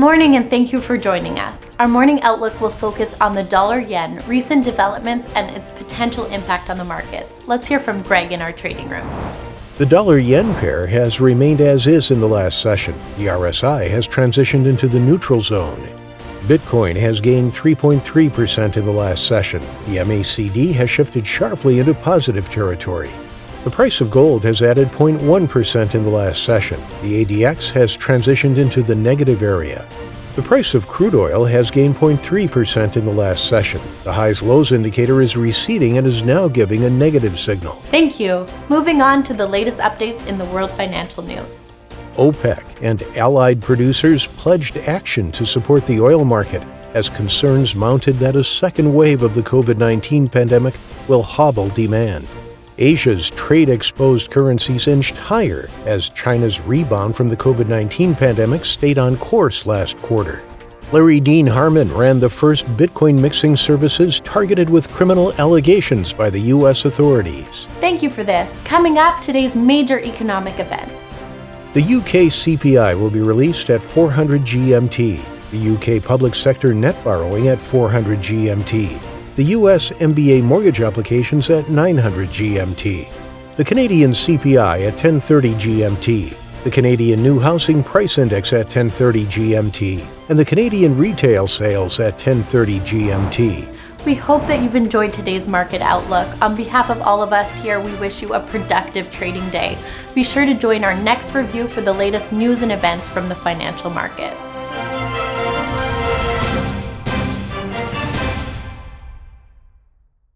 morning and thank you for joining us. Our morning outlook will focus on the dollar-yen, recent developments, and its potential impact on the markets. Let's hear from Greg in our trading room. The dollar-yen pair has remained as is in the last session. The RSI has transitioned into the neutral zone. Bitcoin has gained 3.3% in the last session. The MACD has shifted sharply into positive territory. The price of gold has added 0.1% in the last session. The ADX has transitioned into the negative area. The price of crude oil has gained 0.3% in the last session. The highs-lows indicator is receding and is now giving a negative signal. Thank you. Moving on to the latest updates in the world financial news. OPEC and allied producers pledged action to support the oil market as concerns mounted that a second wave of the COVID-19 pandemic will hobble demand. Asia's trade-exposed currencies inched higher as China's rebound from the COVID-19 pandemic stayed on course last quarter. Larry Dean Harmon ran the first Bitcoin mixing services targeted with criminal allegations by the U.S. authorities. Thank you for this. Coming up, today's major economic events. The UK CPI will be released at 400 GMT, the UK public sector net borrowing at 400 GMT, the U.S. MBA mortgage applications at 900 GMT, the Canadian CPI at 1030 GMT, the Canadian New Housing Price Index at 1030 GMT, and the Canadian retail sales at 1030 GMT. We hope that you've enjoyed today's market outlook. On behalf of all of us here, we wish you a productive trading day. Be sure to join our next review for the latest news and events from the financial markets.